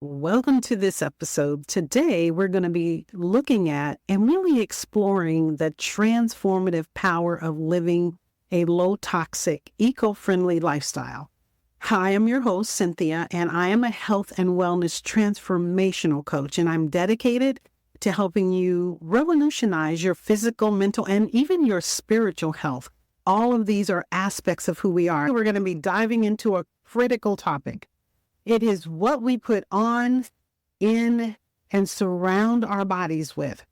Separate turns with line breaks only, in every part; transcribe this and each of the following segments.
Welcome to this episode. Today, we're going to be looking at and really exploring the transformative power of living a low-toxic, eco-friendly lifestyle. Hi, I'm your host, Cynthia, and I am a health and wellness transformational coach, and I'm dedicated to helping you revolutionize your physical, mental, and even your spiritual health. All of these are aspects of who we are. We're going to be diving into a critical topic. It is what we put on, in, and surround our bodies with,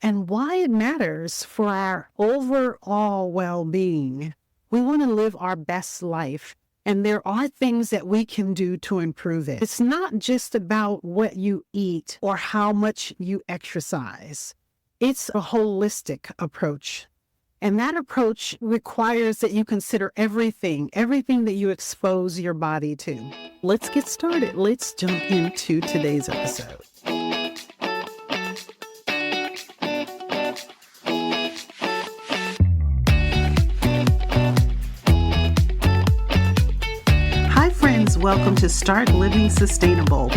and why it matters for our overall well-being. We want to live our best life, and there are things that we can do to improve it. It's not just about what you eat or how much you exercise. It's a holistic approach. And that approach requires that you consider everything that you expose your body to. Let's get started. Let's jump into today's episode. Hi, friends. Welcome to Start Living Sustainable.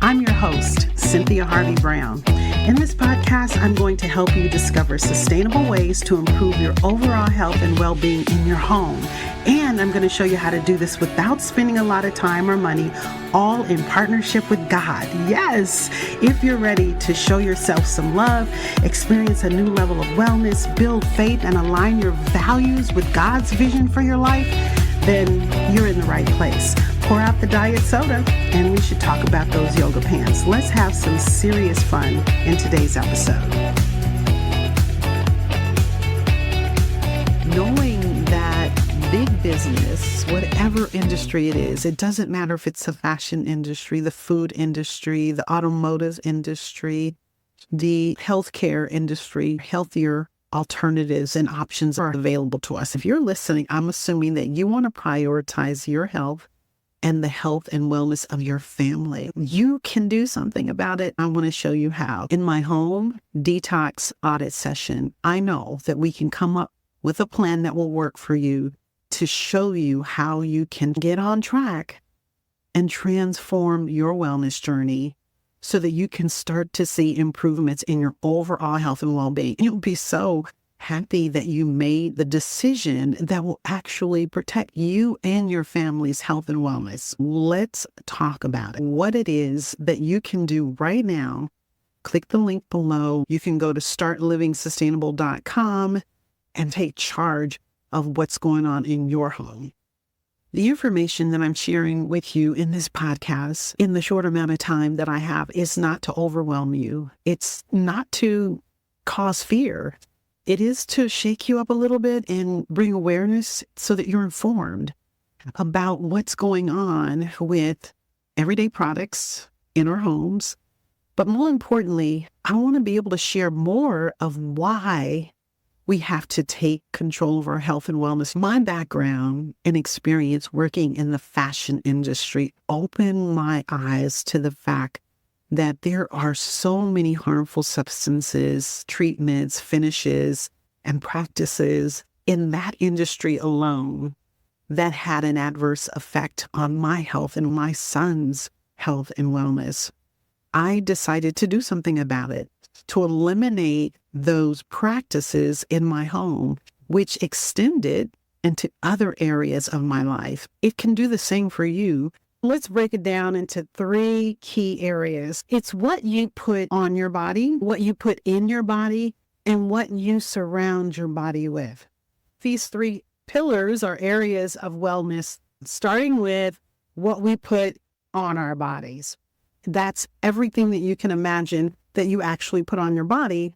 I'm your host, Cynthia Harvey Brown. In this podcast, I'm going to help you discover sustainable ways to improve your overall health and well-being in your home. And I'm going to show you how to do this without spending a lot of time or money, all in partnership with God. Yes, if you're ready to show yourself some love, experience a new level of wellness, build faith, and align your values with God's vision for your life, then you're in the right place. Pour out the diet soda, and we should talk about those yoga pants. Let's have some serious fun in today's episode. Knowing that big business, whatever industry it is, it doesn't matter if it's the fashion industry, the food industry, the automotive industry, the healthcare industry, healthier alternatives and options are available to us. If you're listening, I'm assuming that you want to prioritize your health and the health and wellness of your family. You can do something about it. I want to show you how. In my home detox audit session, I know that we can come up with a plan that will work for you to show you how you can get on track and transform your wellness journey so that you can start to see improvements in your overall health and well-being. You'll be so happy that you made the decision that will actually protect you and your family's health and wellness. Let's talk about it. What it is that you can do right now. Click the link below. You can go to startlivingsustainable.com and take charge of what's going on in your home. The information that I'm sharing with you in this podcast in the short amount of time that I have is not to overwhelm you. It's not to cause fear. It is to shake you up a little bit and bring awareness so that you're informed about what's going on with everyday products in our homes. But more importantly, I want to be able to share more of why we have to take control of our health and wellness. My background and experience working in the fashion industry opened my eyes to the fact that there are so many harmful substances, treatments, finishes, and practices in that industry alone that had an adverse effect on my health and my son's health and wellness. I decided to do something about it, to eliminate those practices in my home, which extended into other areas of my life. It can do the same for you. Let's break it down into 3 key areas. It's what you put on your body, what you put in your body, and what you surround your body with. These 3 pillars are areas of wellness, starting with what we put on our bodies. That's everything that you can imagine that you actually put on your body.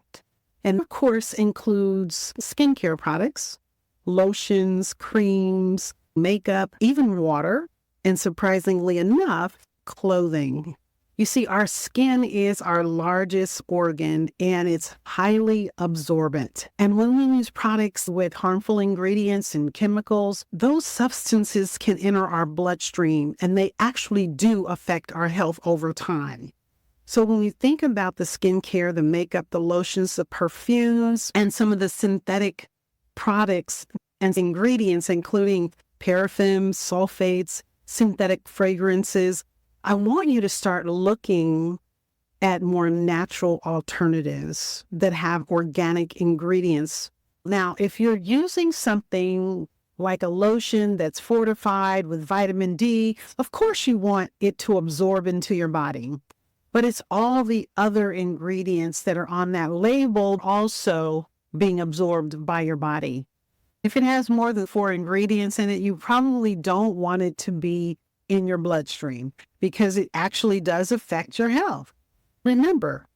And of course includes skincare products, lotions, creams, makeup, even water, and surprisingly enough, clothing. You see, our skin is our largest organ and it's highly absorbent. And when we use products with harmful ingredients and chemicals, those substances can enter our bloodstream and they actually do affect our health over time. So when we think about the skincare, the makeup, the lotions, the perfumes, and some of the synthetic products and ingredients, including parabens, sulfates, synthetic fragrances, I want you to start looking at more natural alternatives that have organic ingredients. Now, if you're using something like a lotion that's fortified with vitamin D, of course you want it to absorb into your body. But it's all the other ingredients that are on that label also being absorbed by your body. If it has more than 4 ingredients in it, you probably don't want it to be in your bloodstream because it actually does affect your health. Remember,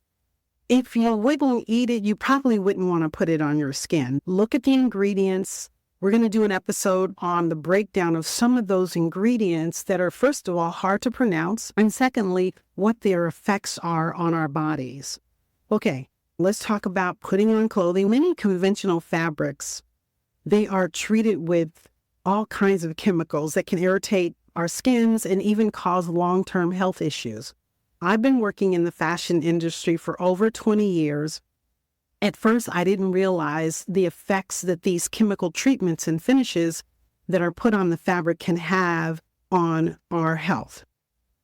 if you wouldn't eat it, you probably wouldn't want to put it on your skin. Look at the ingredients. We're going to do an episode on the breakdown of some of those ingredients that are, first of all, hard to pronounce, and secondly, what their effects are on our bodies. Okay, let's talk about putting on clothing. Many conventional fabrics, they are treated with all kinds of chemicals that can irritate our skins and even cause long-term health issues. I've been working in the fashion industry for over 20 years. At first, I didn't realize the effects that these chemical treatments and finishes that are put on the fabric can have on our health.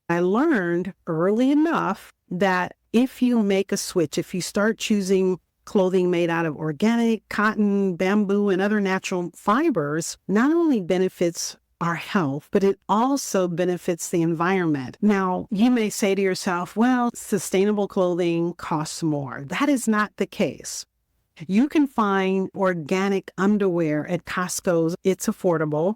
I learned early enough that if you make a switch, if you start choosing clothing made out of organic, cotton, bamboo, and other natural fibers, not only benefits our health, but it also benefits the environment. Now, you may say to yourself, well, sustainable clothing costs more. That is not the case. You can find organic underwear at Costco's. It's affordable,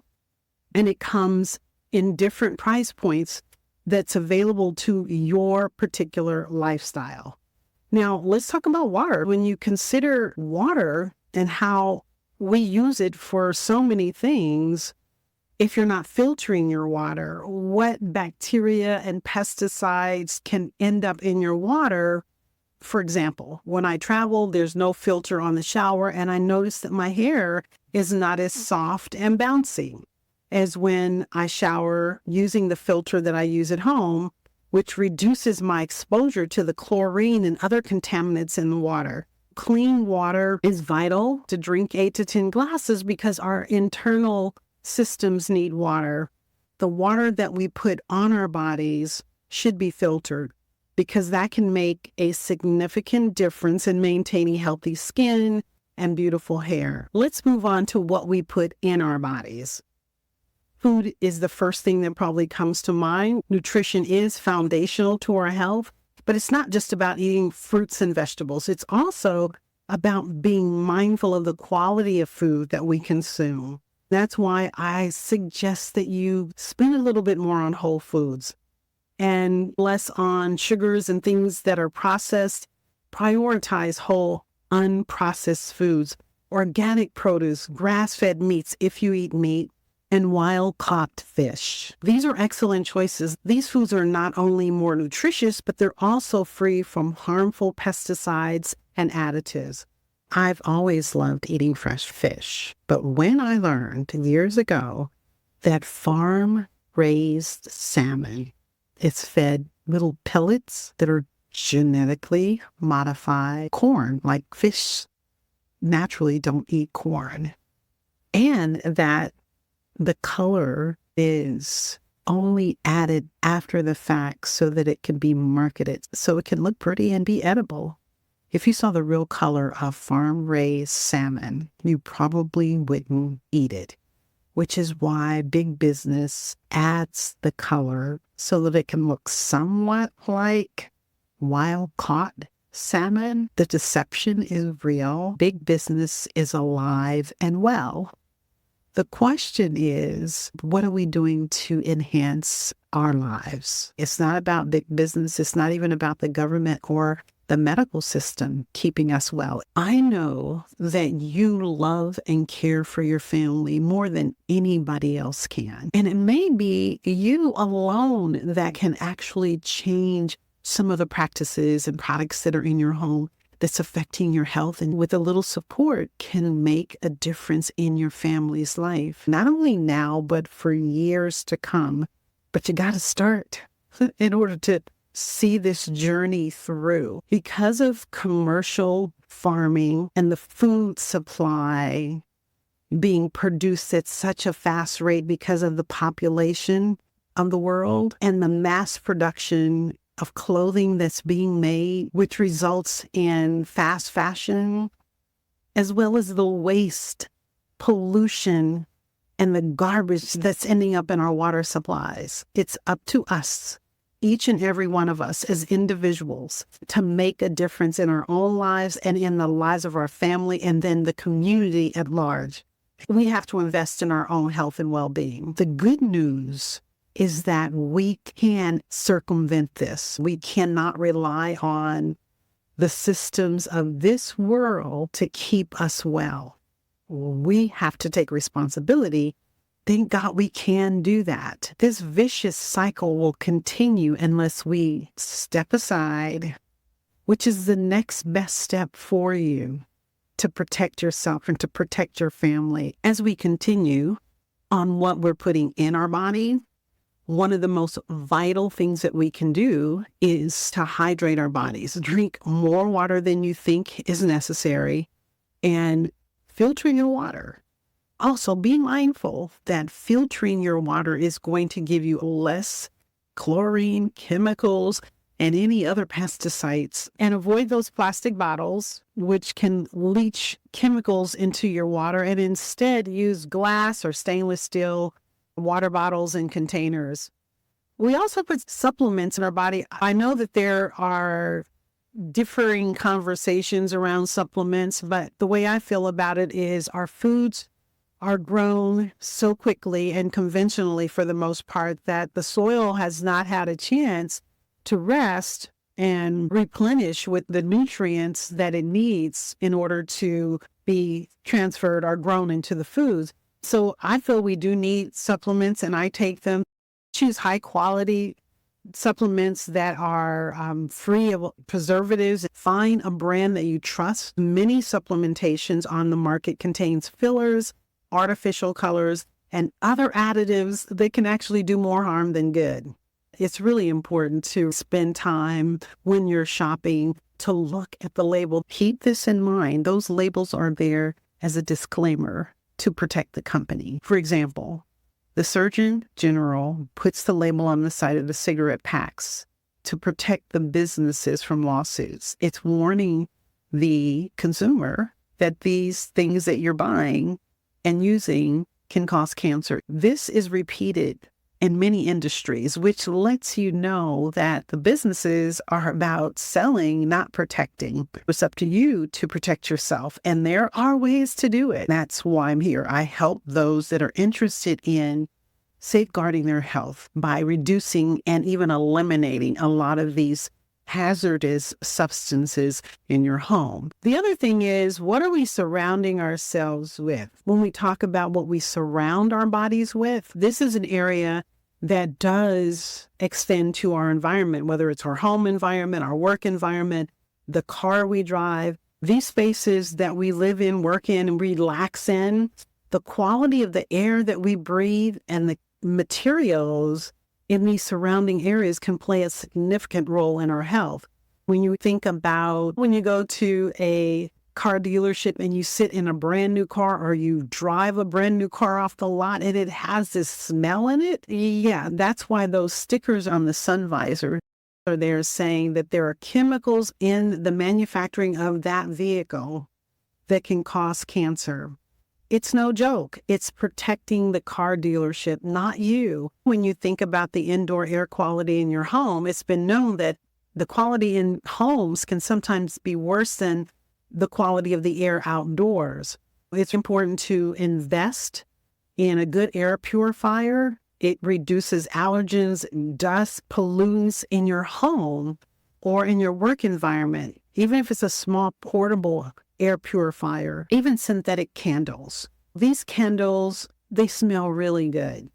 and it comes in different price points that's available to your particular lifestyle. Now, let's talk about water. When you consider water and how we use it for so many things, if you're not filtering your water, what bacteria and pesticides can end up in your water? For example, when I travel, there's no filter on the shower, and I notice that my hair is not as soft and bouncy as when I shower using the filter that I use at home, which reduces my exposure to the chlorine and other contaminants in the water. Clean water is vital to drink 8 to 10 glasses because our internal systems need water. The water that we put on our bodies should be filtered because that can make a significant difference in maintaining healthy skin and beautiful hair. Let's move on to what we put in our bodies. Food is the first thing that probably comes to mind. Nutrition is foundational to our health, but it's not just about eating fruits and vegetables. It's also about being mindful of the quality of food that we consume. That's why I suggest that you spend a little bit more on whole foods and less on sugars and things that are processed. Prioritize whole, unprocessed foods, organic produce, grass-fed meats if you eat meat, and wild-caught fish. These are excellent choices. These foods are not only more nutritious, but they're also free from harmful pesticides and additives. I've always loved eating fresh fish, but when I learned years ago that farm-raised salmon is fed little pellets that are genetically modified corn, like fish naturally don't eat corn, and that the color is only added after the fact so that it can be marketed, so it can look pretty and be edible. If you saw the real color of farm-raised salmon, you probably wouldn't eat it, which is why big business adds the color so that it can look somewhat like wild-caught salmon. The deception is real. Big business is alive and well. The question is, what are we doing to enhance our lives? It's not about big business. It's not even about the government or the medical system keeping us well. I know that you love and care for your family more than anybody else can. And it may be you alone that can actually change some of the practices and products that are in your home that's affecting your health, and with a little support can make a difference in your family's life, not only now, but for years to come. But you got to start in order to see this journey through. Because of commercial farming and the food supply being produced at such a fast rate because of the population of the world and the mass production of clothing that's being made, which results in fast fashion, as well as the waste, pollution, and the garbage that's ending up in our water supplies. It's up to us, each and every one of us as individuals, to make a difference in our own lives and in the lives of our family and then the community at large. We have to invest in our own health and well-being. The good news is that we can circumvent this. We cannot rely on the systems of this world to keep us well. We have to take responsibility. Thank God we can do that. This vicious cycle will continue unless we step aside, which is the next best step for you to protect yourself and to protect your family. As we continue on what we're putting in our body, one of the most vital things that we can do is to hydrate our bodies. Drink more water than you think is necessary and filter your water. Also, be mindful that filtering your water is going to give you less chlorine, chemicals, and any other pesticides. And avoid those plastic bottles, which can leach chemicals into your water, and instead use glass or stainless steel water bottles and containers. We also put supplements in our body. I know that there are differing conversations around supplements, but the way I feel about it is our foods are grown so quickly and conventionally for the most part that the soil has not had a chance to rest and replenish with the nutrients that it needs in order to be transferred or grown into the foods. So I feel we do need supplements, and I take them. Choose high quality supplements that are free of preservatives. Find a brand that you trust. Many supplementations on the market contains fillers, artificial colors, and other additives that can actually do more harm than good. It's really important to spend time when you're shopping to look at the label. Keep this in mind. Those labels are there as a disclaimer to protect the company. For example, the Surgeon General puts the label on the side of the cigarette packs to protect the businesses from lawsuits. It's warning the consumer that these things that you're buying and using can cause cancer. This is repeated in many industries, which lets you know that the businesses are about selling, not protecting. It's up to you to protect yourself, and there are ways to do it. That's why I'm here. I help those that are interested in safeguarding their health by reducing and even eliminating a lot of these hazardous substances in your home. The other thing is, what are we surrounding ourselves with? When we talk about what we surround our bodies with, this is an area that does extend to our environment, whether it's our home environment, our work environment, the car we drive, these spaces that we live in, work in, and relax in. The quality of the air that we breathe and the materials in these surrounding areas can play a significant role in our health. When you think about when you go to a car dealership and you sit in a brand new car, or you drive a brand new car off the lot and it has this smell in it, yeah, that's why those stickers on the sun visor are there saying that there are chemicals in the manufacturing of that vehicle that can cause cancer. It's no joke. It's protecting the car dealership, not you. When you think about the indoor air quality in your home, it's been known that the quality in homes can sometimes be worse than the quality of the air outdoors. It's important to invest in a good air purifier. It reduces allergens, dust, pollutants in your home or in your work environment, even if it's a small portable air purifier, even synthetic candles. These candles, they smell really good.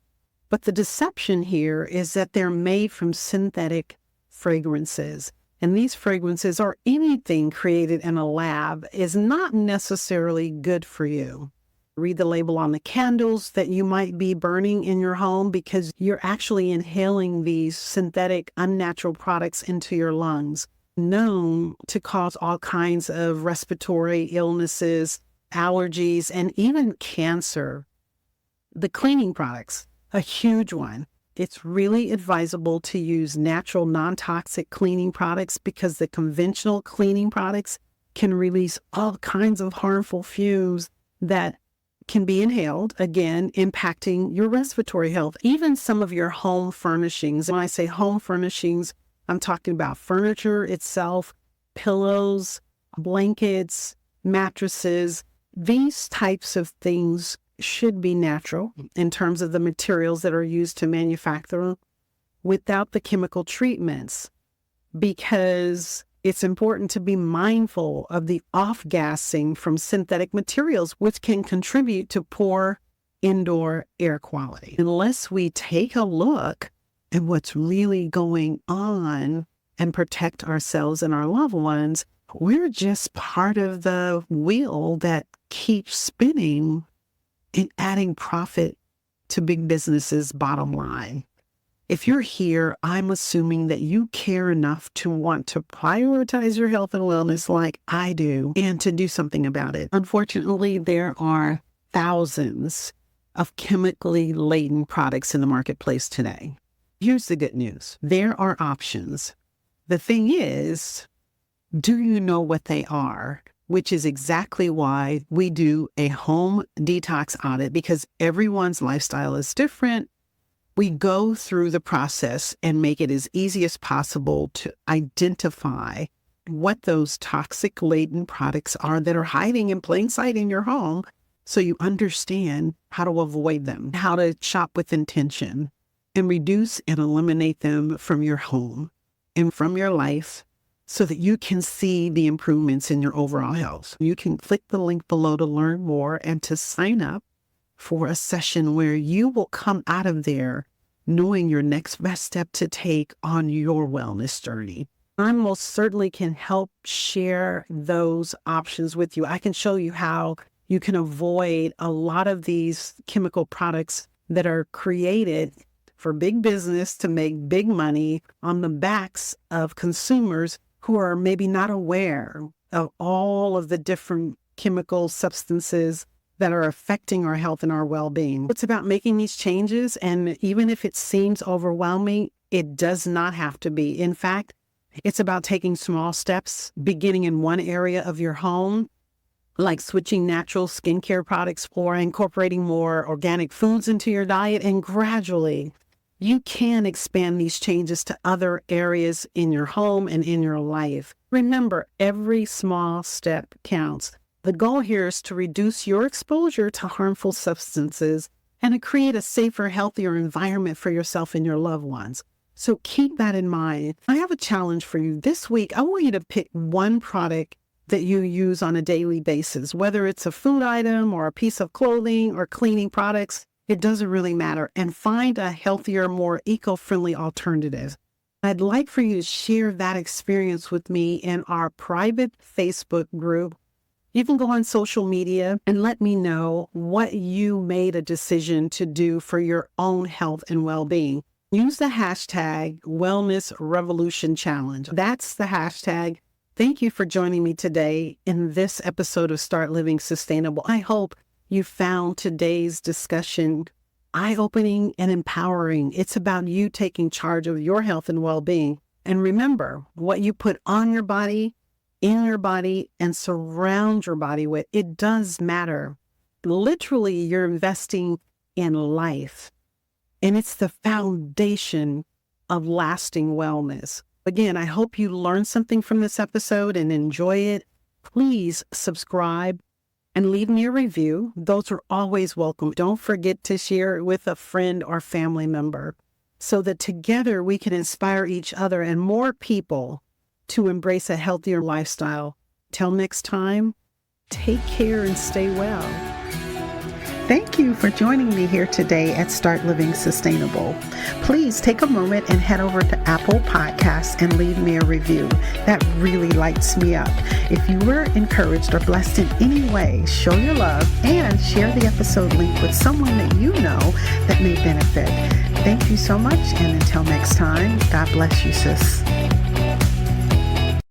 But the deception here is that they're made from synthetic fragrances. And these fragrances, or anything created in a lab, is not necessarily good for you. Read the label on the candles that you might be burning in your home, because you're actually inhaling these synthetic, unnatural products into your lungs, known to cause all kinds of respiratory illnesses, allergies, and even cancer. The cleaning products, a huge one. It's really advisable to use natural, non-toxic cleaning products because the conventional cleaning products can release all kinds of harmful fumes that can be inhaled, again, impacting your respiratory health. Even some of your home furnishings. When I say home furnishings, I'm talking about furniture itself, pillows, blankets, mattresses. These types of things should be natural in terms of the materials that are used to manufacture them without the chemical treatments, because it's important to be mindful of the off-gassing from synthetic materials, which can contribute to poor indoor air quality. Unless we take a look at what's really going on and protect ourselves and our loved ones, we're just part of the wheel that keeps spinning and adding profit to big businesses' bottom line. If you're here, I'm assuming that you care enough to want to prioritize your health and wellness like I do and to do something about it. Unfortunately, there are thousands of chemically laden products in the marketplace today. Here's the good news. There are options. The thing is, do you know what they are? Which is exactly why we do a home detox audit, because everyone's lifestyle is different. We go through the process and make it as easy as possible to identify what those toxic-laden products are that are hiding in plain sight in your home, so you understand how to avoid them, how to shop with intention, and reduce and eliminate them from your home and from your life, so that you can see the improvements in your overall health. You can click the link below to learn more and to sign up for a session where you will come out of there knowing your next best step to take on your wellness journey. I most certainly can help share those options with you. I can show you how you can avoid a lot of these chemical products that are created for big business to make big money on the backs of consumers who are maybe not aware of all of the different chemical substances that are affecting our health and our well-being. It's about making these changes, and even if it seems overwhelming, it does not have to be. In fact, it's about taking small steps, beginning in one area of your home, like switching natural skincare products or incorporating more organic foods into your diet, and gradually you can expand these changes to other areas in your home and in your life. Remember, every small step counts. The goal here is to reduce your exposure to harmful substances and to create a safer, healthier environment for yourself and your loved ones. So keep that in mind. I have a challenge for you. This week, I want you to pick one product that you use on a daily basis, whether it's a food item or a piece of clothing or cleaning products. It doesn't really matter. And find a healthier, more eco-friendly alternative. I'd like for you to share that experience with me in our private Facebook group. You can go on social media and let me know what you made a decision to do for your own health and well-being. Use the hashtag Wellness Revolution Challenge. That's the hashtag. Thank you for joining me today in this episode of Start Living Sustainable. I hope you found today's discussion eye-opening and empowering. It's about you taking charge of your health and well-being. And remember, what you put on your body, in your body, and surround your body with, it does matter. Literally, you're investing in life. And it's the foundation of lasting wellness. Again, I hope you learned something from this episode and enjoy it. Please subscribe and leave me a review. Those are always welcome. Don't forget to share it with a friend or family member so that together we can inspire each other and more people to embrace a healthier lifestyle. Till next time, take care and stay well. Thank you for joining me here today at Start Living Sustainable. Please take a moment and head over to Apple Podcasts and leave me a review. That really lights me up. If you were encouraged or blessed in any way, show your love and share the episode link with someone that you know that may benefit. Thank you so much, and until next time, God bless you, sis.